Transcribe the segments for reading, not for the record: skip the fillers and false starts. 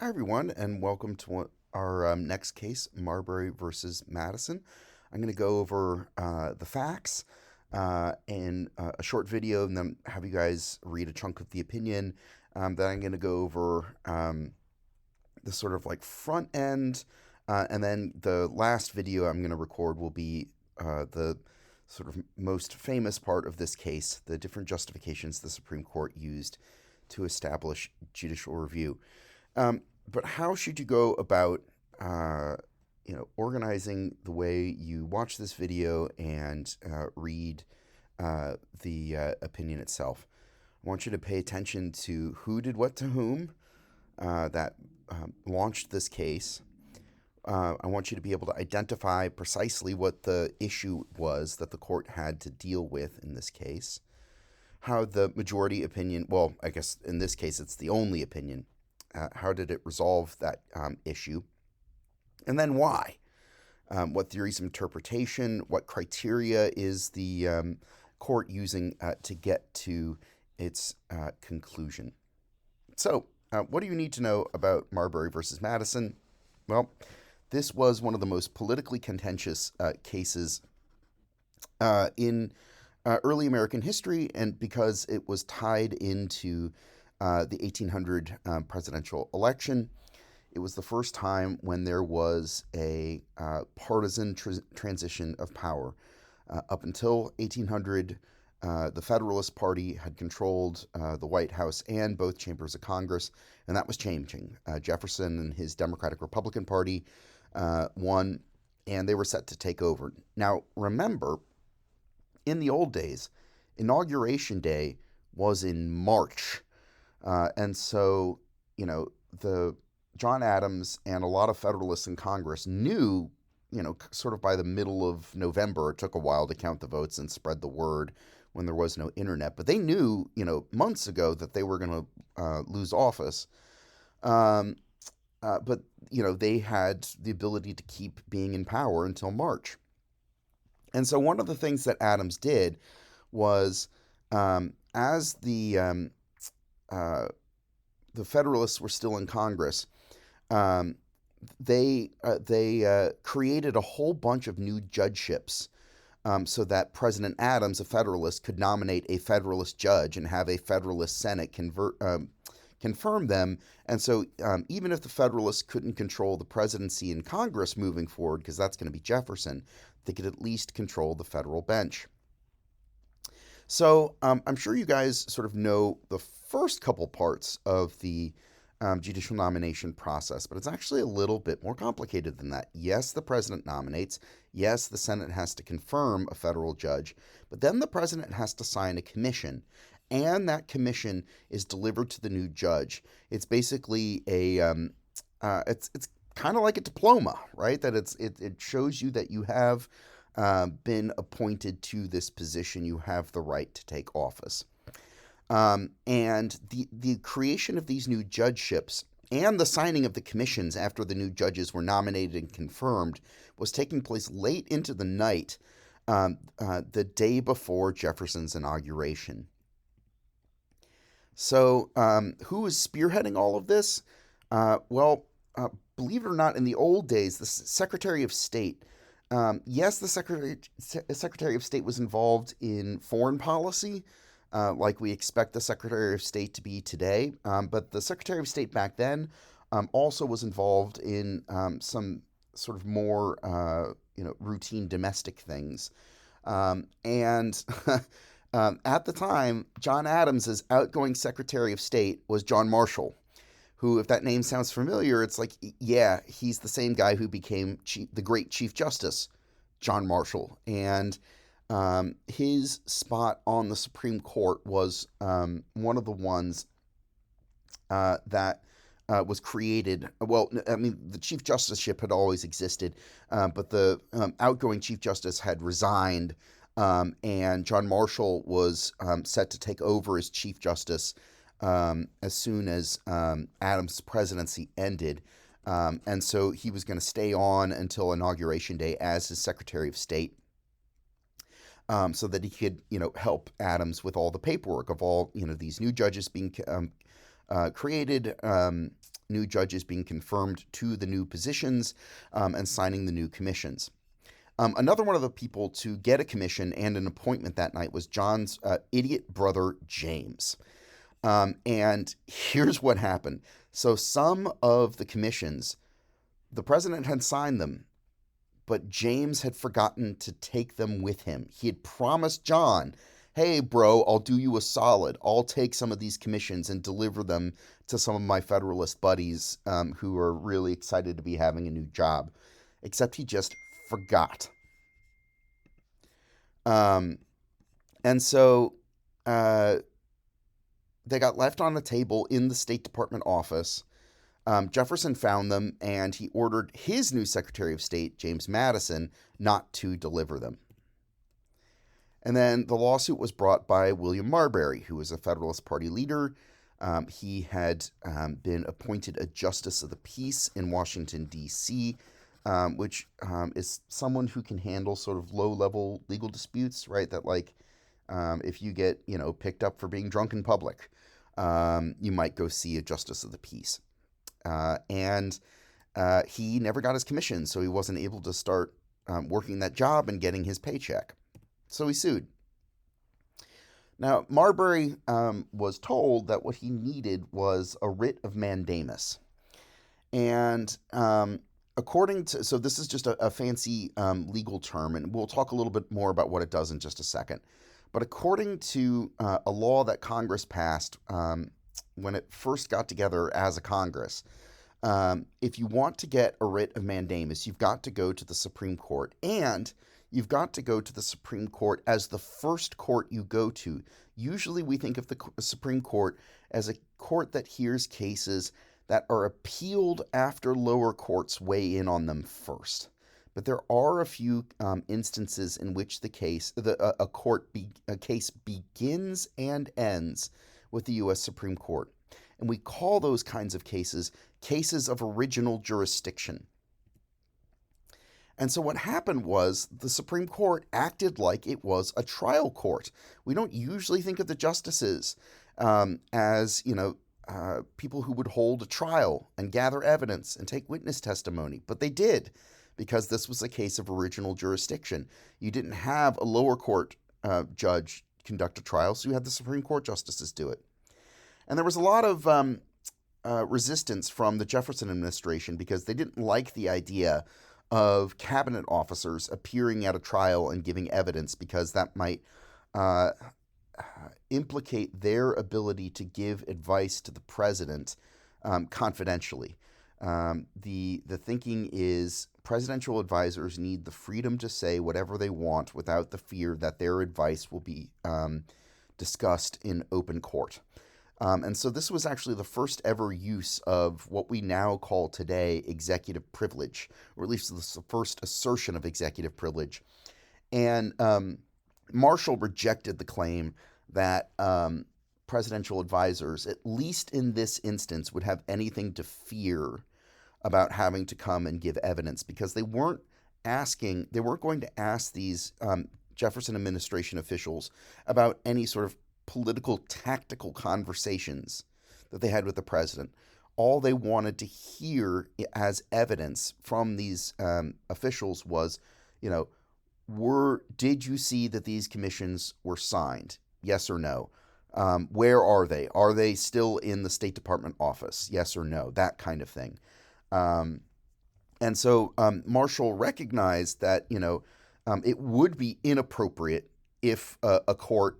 Hi, everyone, and welcome to our next case, Marbury versus Madison. I'm going to go over the facts in a short video and then have you guys read a chunk of the opinion. Then I'm going to go over the sort of like front end, and then the last video I'm going to record will be the sort of most famous part of this case, the different justifications the Supreme Court used to establish judicial review. But how should you go about, organizing the way you watch this video and read the opinion itself? I want you to pay attention to who did what to whom that launched this case. I want you to be able to identify precisely what the issue was that the court had to deal with in this case. How the majority opinion, well, I guess in this case it's the only opinion, how did it resolve that issue? And then why? What theories of interpretation, what criteria is the court using to get to its conclusion? So, what do you need to know about Marbury versus Madison? Well, this was one of the most politically contentious cases in early American history, and because it was tied into the 1800 presidential election. It was the first time when there was a partisan transition of power. Up until 1800, the Federalist Party had controlled the White House and both chambers of Congress, and that was changing. Jefferson and his Democratic Republican Party won, and they were set to take over. Now, remember, in the old days, Inauguration Day was in March. And so, the John Adams and a lot of Federalists in Congress knew, sort of by the middle of November, it took a while to count the votes and spread the word when there was no internet, but they knew, months ago that they were going to lose office. But, they had the ability to keep being in power until March. And so one of the things that Adams did was, as the Federalists were still in Congress, they created a whole bunch of new judgeships, so that President Adams, a Federalist, could nominate a Federalist judge and have a Federalist Senate confirm them. And so even if the Federalists couldn't control the presidency in Congress moving forward, because that's going to be Jefferson, they could at least control the federal bench. So I'm sure you guys sort of know the first couple parts of the judicial nomination process, but it's actually a little bit more complicated than that. Yes, the president nominates. Yes, the Senate has to confirm a federal judge, but then the president has to sign a commission, and that commission is delivered to the new judge. It's basically it's kind of like a diploma, right? That it shows you that you have been appointed to this position. You have the right to take office. And the creation of these new judgeships and the signing of the commissions after the new judges were nominated and confirmed was taking place late into the night, the day before Jefferson's inauguration. So who was spearheading all of this? Believe it or not, in the old days, the Secretary of State, yes, the Secretary of State was involved in foreign policy, like we expect the Secretary of State to be today. But the Secretary of State back then also was involved in some sort of more, routine domestic things. And at the time, John Adams's outgoing Secretary of State was John Marshall, who, if that name sounds familiar, it's like, yeah, he's the same guy who became the great Chief Justice, John Marshall. And his spot on the Supreme Court was one of the ones that was created. Well, I mean, the Chief Justiceship had always existed, but the outgoing Chief Justice had resigned, and John Marshall was set to take over as Chief Justice as soon as Adams' presidency ended. And so he was going to stay on until Inauguration Day as his Secretary of State, so that he could, help Adams with all the paperwork of all, these new judges being created, new judges being confirmed to the new positions, and signing the new commissions. Another one of the people to get a commission and an appointment that night was John's idiot brother, James. And here's what happened. So some of the commissions, the president had signed them, but James had forgotten to take them with him. He had promised John, hey, bro, I'll do you a solid. I'll take some of these commissions and deliver them to some of my Federalist buddies, who are really excited to be having a new job. Except he just forgot. Um, and so uh, they got left on the table in the State Department office. Jefferson found them, and he ordered his new Secretary of State, James Madison, not to deliver them. And then the lawsuit was brought by William Marbury, who was a Federalist Party leader. He had been appointed a Justice of the Peace in Washington, D.C., which is someone who can handle sort of low-level legal disputes, right? That, like, if you get, picked up for being drunk in public, you might go see a Justice of the Peace. And he never got his commission, so he wasn't able to start working that job and getting his paycheck. So he sued. Now, Marbury was told that what he needed was a writ of mandamus. And so this is just a fancy legal term, and we'll talk a little bit more about what it does in just a second. But according to a law that Congress passed when it first got together as a Congress, if you want to get a writ of mandamus, you've got to go to the Supreme Court. And you've got to go to the Supreme Court as the first court you go to. Usually we think of the Supreme Court as a court that hears cases that are appealed after lower courts weigh in on them first. But there are a few instances in which a case begins and ends with the U.S. Supreme Court. And we call those kinds of cases of original jurisdiction. And so what happened was the Supreme Court acted like it was a trial court. We don't usually think of the justices as, people who would hold a trial and gather evidence and take witness testimony. But they did, because this was a case of original jurisdiction. You didn't have a lower court judge conduct a trial, so you had the Supreme Court justices do it. And there was a lot of resistance from the Jefferson administration because they didn't like the idea of cabinet officers appearing at a trial and giving evidence, because that might implicate their ability to give advice to the president confidentially. The thinking is presidential advisors need the freedom to say whatever they want without the fear that their advice will be discussed in open court. And so this was actually the first ever use of what we now call today executive privilege, or at least the first assertion of executive privilege. And Marshall rejected the claim that presidential advisors, at least in this instance, would have anything to fear about having to come and give evidence, because they weren't going to ask these Jefferson administration officials about any sort of political tactical conversations that they had with the president. All they wanted to hear as evidence from these officials was, did you see that these commissions were signed? Yes or no? Where are they? Are they still in the State Department office? Yes or no? That kind of thing. And so Marshall recognized that, it would be inappropriate if a court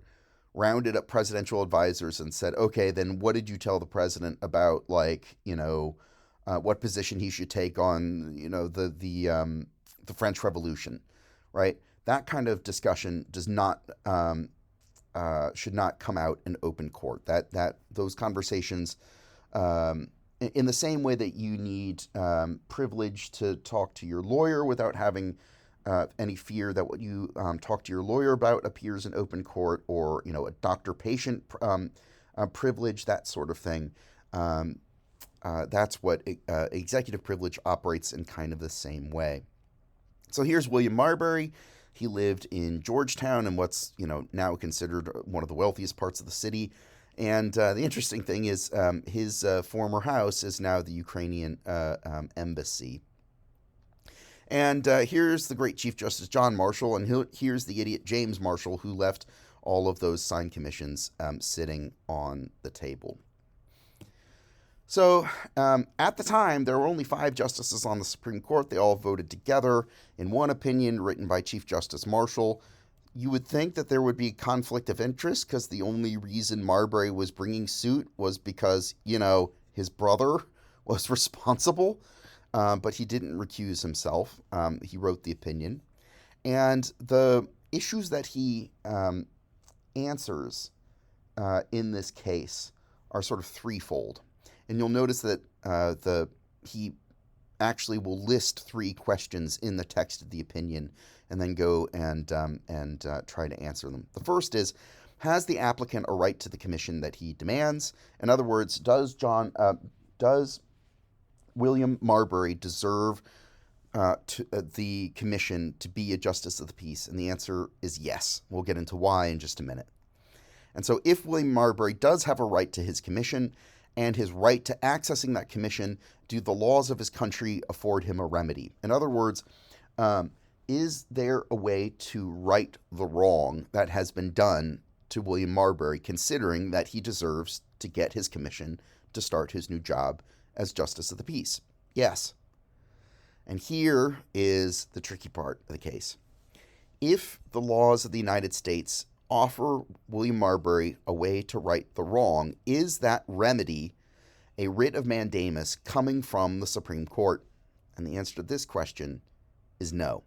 rounded up presidential advisors and said, okay, then what did you tell the president about, what position he should take on, the French Revolution, right? That kind of discussion does not should not come out in open court. That those conversations, in the same way that you need privilege to talk to your lawyer without having any fear that what you talk to your lawyer about appears in open court, or a doctor-patient privilege, that sort of thing. That's what executive privilege operates in kind of the same way. So here's William Marbury. He lived in Georgetown, in what's now considered one of the wealthiest parts of the city, And the interesting thing is his former house is now the Ukrainian embassy. And here's the great Chief Justice John Marshall, and here's the idiot James Marshall, who left all of those signed commissions sitting on the table. So at the time, there were only 5 justices on the Supreme Court. They all voted together in one opinion written by Chief Justice Marshall. You would think that there would be conflict of interest because the only reason Marbury was bringing suit was because, his brother was responsible. But he didn't recuse himself. He wrote the opinion. And the issues that he answers in this case are sort of threefold. And you'll notice that he actually will list 3 questions in the text of the opinion and then go and try to answer them. The first is, has the applicant a right to the commission that he demands? In other words, does William Marbury deserve the commission to be a justice of the peace? And the answer is yes. We'll get into why in just a minute. And so if William Marbury does have a right to his commission and his right to accessing that commission, do the laws of his country afford him a remedy? In other words, is there a way to right the wrong that has been done to William Marbury, considering that he deserves to get his commission to start his new job as Justice of the Peace? Yes. And here is the tricky part of the case. If the laws of the United States offer William Marbury a way to right the wrong, is that remedy a writ of mandamus coming from the Supreme Court? And the answer to this question is no.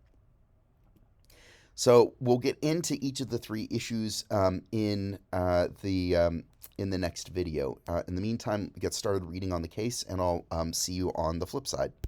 So we'll get into each of the 3 issues in the next video. In the meantime, get started reading on the case, and I'll see you on the flip side.